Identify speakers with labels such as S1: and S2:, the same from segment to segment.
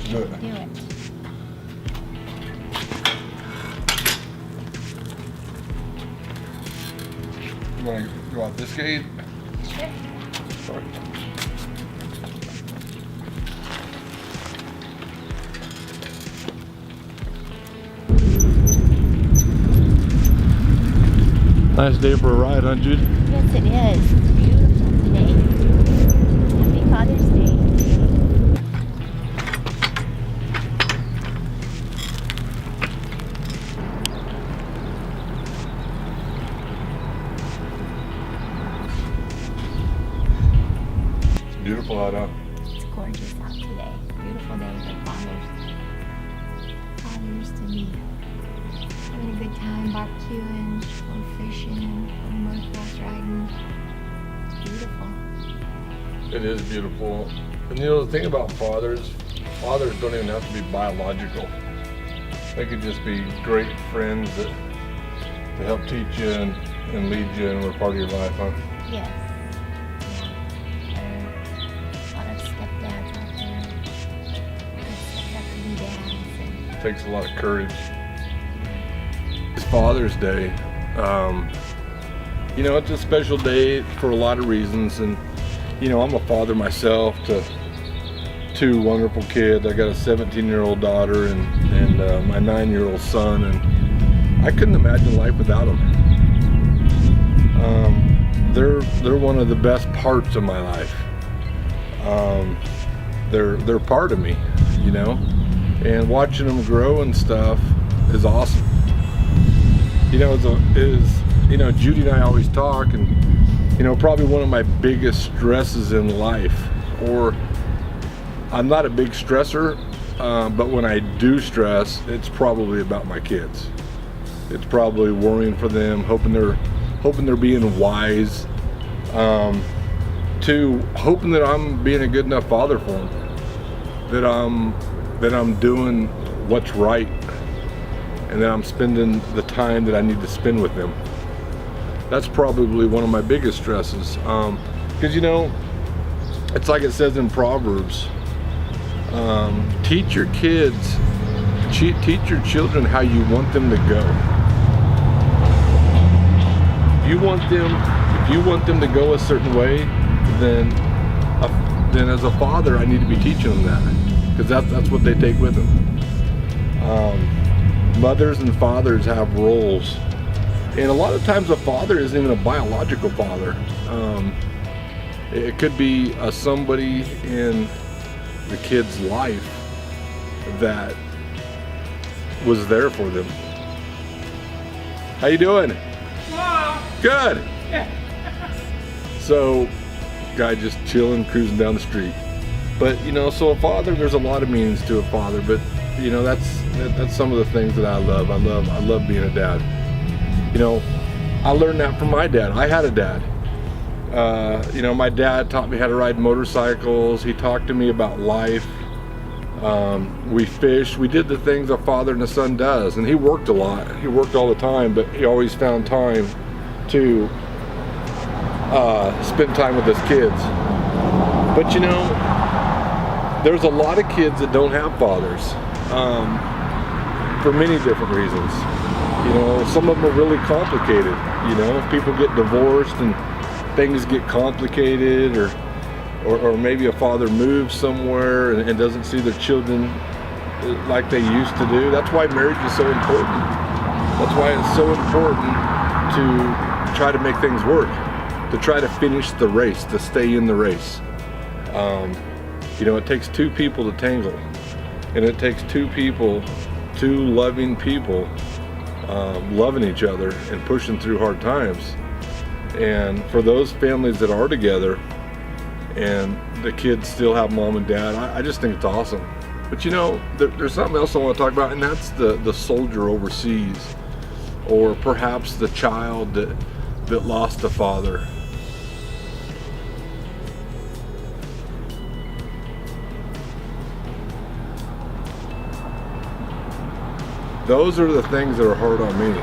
S1: Do it.
S2: Do it.
S1: You want to go out this gate?
S2: Sure.
S1: Sorry. Nice day for a ride, huh, Jude?
S2: Yes, it is. It's beautiful today. Happy Father's Day.
S1: It's beautiful out, huh?
S2: It's gorgeous out today. Beautiful day for fathers to be having a good time barbecuing, or fishing, or motocross riding. It's beautiful.
S1: It is beautiful. And you know, the thing about fathers don't even have to be biological. They could just be great friends that to help teach you and lead you and were part of your life, huh?
S2: Yes. Yeah. A lot of stepdads out there. Step-up-to-be dads.
S1: It takes a lot of courage. It's Father's Day. You know, it's a special day for a lot of reasons, and you know, I'm a father myself to two wonderful kids. I got a 17-year-old daughter and my 9-year-old son, and I couldn't imagine life without them. They're one of the best parts of my life. They're part of me, you know, and watching them grow and stuff is awesome. You know, you know, Judy and I always talk, and you know, probably one of my biggest stresses in life, or I'm not a big stressor, but when I do stress, it's probably about my kids. It's probably worrying for them, hoping they're being wise, to hoping that I'm being a good enough father for them, that I'm doing what's right, and that I'm spending the time that I need to spend with them. That's probably one of my biggest stresses, because you know, it's like it says in Proverbs, teach your kids, teach your children how you want them to go. If you want them to go a certain way, then as a father I need to be teaching them that, because that's what they take with them. Mothers and fathers have roles, and a lot of times a father isn't even a biological father. It could be somebody in the kid's life that was there for them. How you doing?
S3: Wow.
S1: Good.
S3: Yeah.
S1: So, guy just chilling, cruising down the street. But you know, so a father, there's a lot of meanings to a father, but you know, that's some of the things that I love. I love being a dad. You know, I learned that from my dad. I had a dad. You know, my dad taught me how to ride motorcycles. He talked to me about life. We fished. We did the things a father and a son does. And he worked a lot. He worked all the time, but he always found time to spend time with his kids. But you know, there's a lot of kids that don't have fathers, for many different reasons. You know, some of them are really complicated. You know, people get divorced and things get complicated, or maybe a father moves somewhere and doesn't see their children like they used to do. That's why marriage is so important. That's why it's so important to try to make things work, to try to finish the race, to stay in the race. You know, it takes two people to tangle, and it takes two loving people, loving each other and pushing through hard times. And for those families that are together and the kids still have mom and dad, I just think it's awesome. But you know, there's something else I want to talk about, and that's the soldier overseas, or perhaps the child that lost a father. Those are the things that are hard on me.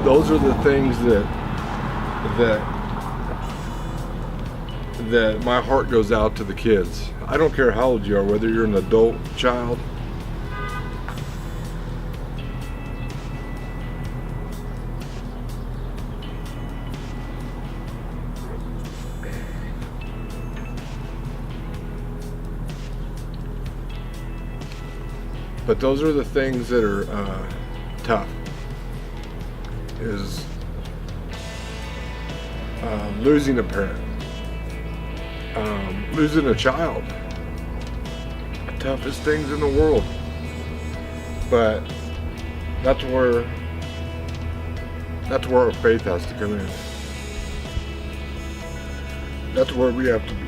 S1: Those are the things that that my heart goes out to the kids. I don't care how old you are, whether you're an adult, child. But those are the things that are tough. Is losing a parent, losing a child. The toughest things in the world. But that's where our faith has to come in. That's where we have to be.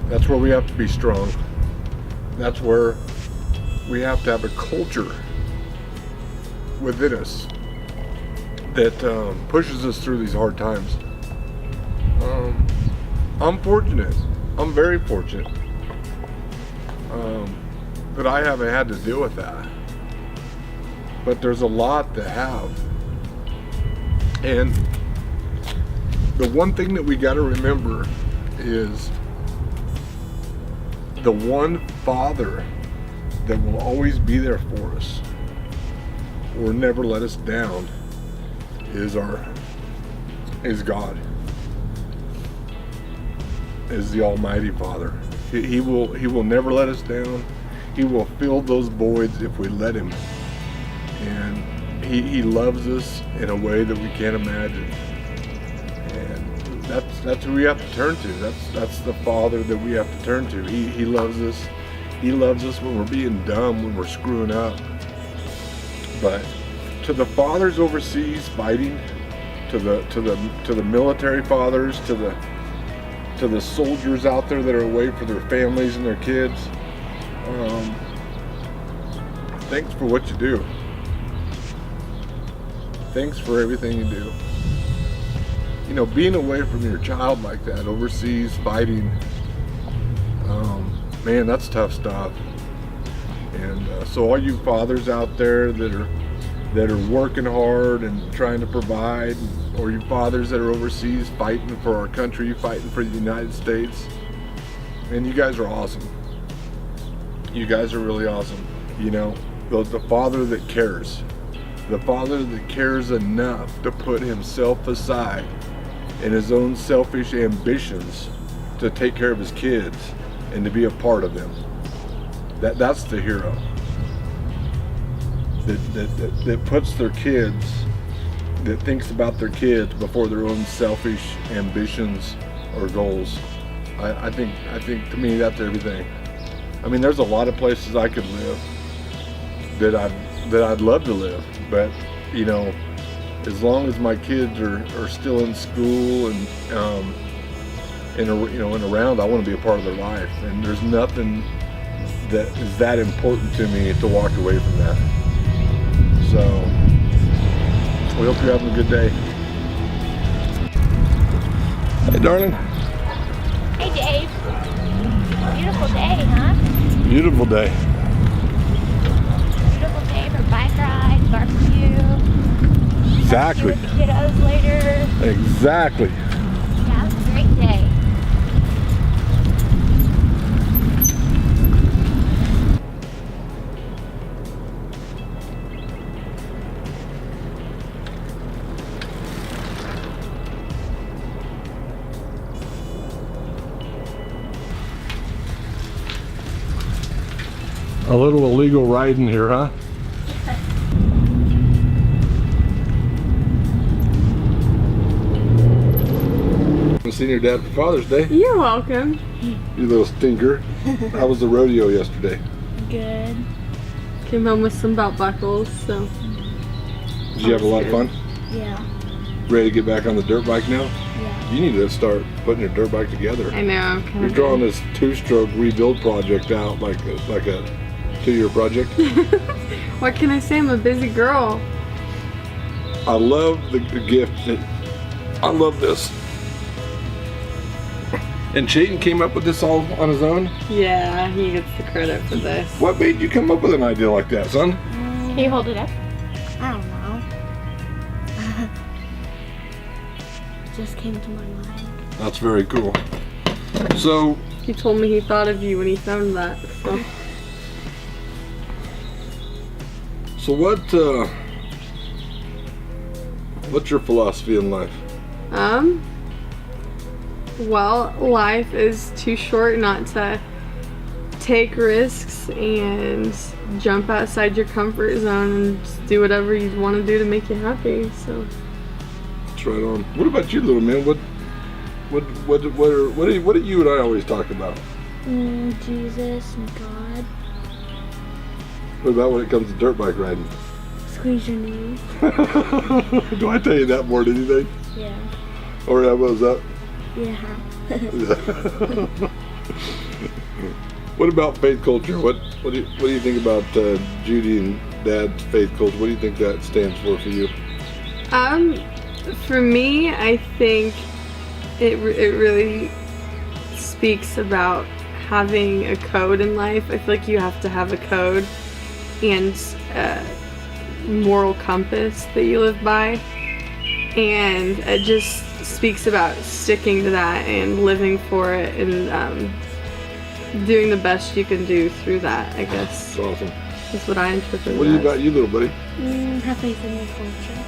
S1: That's where we have to be strong. That's where we have to have a culture within us that pushes us through these hard times. I'm fortunate. I'm very fortunate that I haven't had to deal with that. But there's a lot that have. And the one thing that we got to remember is the one Father that will always be there for us or never let us down is God, is the Almighty Father. He will never let us down. He will fill those voids if we let Him, and He loves us in a way that we can't imagine. That's who we have to turn to. That's the Father that we have to turn to. He loves us. He loves us when we're being dumb, when we're screwing up. But to the fathers overseas fighting, to the military fathers, to the soldiers out there that are away for their families and their kids, thanks for what you do. Thanks for everything you do. You know, being away from your child like that, overseas fighting, man, that's tough stuff. And so all you fathers out there that are working hard and trying to provide, or you fathers that are overseas fighting for our country, fighting for the United States, man, you guys are awesome. You guys are really awesome. You know, the father that cares. The father that cares enough to put himself aside and his own selfish ambitions to take care of his kids and to be a part of them. That's the hero. That puts their kids, that thinks about their kids before their own selfish ambitions or goals. I think to me that's everything. I mean, there's a lot of places I could live that I'd love to live, but you know, as long as my kids are still in school and around, I want to be a part of their life. And there's nothing that is that important to me to walk away from that. So we hope you're having a good day. Hey, darling.
S2: Hey, Dave. Beautiful day, huh?
S1: Beautiful day.
S2: Beautiful day for bike ride, barbecue.
S1: Exactly.
S2: With the kiddos later.
S1: Exactly.
S2: Yeah, it was a great day.
S1: A little illegal riding here, huh? I've seen your dad for Father's Day.
S3: You're welcome.
S1: You little stinker. How was the rodeo yesterday?
S2: Good.
S3: Came home with some belt buckles, so.
S1: Did you have a lot of fun?
S2: Yeah.
S1: Ready to get back on the dirt bike now?
S2: Yeah.
S1: You need to start putting your dirt bike together.
S3: I know, I'm kind
S1: You're
S3: of.
S1: drawing this 2-stroke rebuild project out like a 2-year project.
S3: What can I say? I'm a busy girl.
S1: I love the gift. I love this. And Chayton came up with this all on his own?
S3: Yeah, he gets the credit for this.
S1: What made you come up with an idea like that, son?
S2: Can you hold it up? I don't know. It just came to my mind.
S1: That's very cool. So,
S3: He told me he thought of you when he found that. So
S1: what's your philosophy in life?
S3: Well, life is too short not to take risks and jump outside your comfort zone and just do whatever you want to do to make you happy. So
S1: That's right on. What about you, little man? What do you and I always talk about?
S2: Jesus and God.
S1: What about when it comes to dirt bike riding?
S2: Squeeze your knee.
S1: Do I tell you that more than anything?
S2: Yeah.
S1: Or what was that?
S2: Yeah.
S1: What about faith culture? What do you think about Judy and Dad's faith culture? What do you think that stands for you?
S3: For me, I think it really speaks about having a code in life. I feel like you have to have a code and a moral compass that you live by, and it just speaks about sticking to that and living for it and doing the best you can do through that, I guess.
S1: That's awesome.
S3: That's what I interpret.
S1: What about you, little buddy?
S2: Have faith in your culture.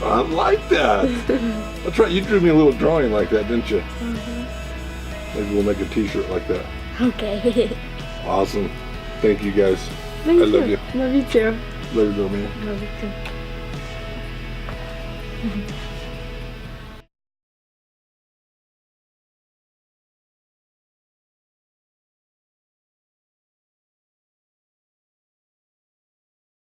S1: I like that. That's right. You drew me a little drawing like that, didn't you? Maybe we'll make a T-shirt like that.
S2: Okay.
S1: Awesome. Thank you, guys.
S3: Thank
S1: I love you.
S3: Love you too.
S1: Love you, little man.
S3: Love you too.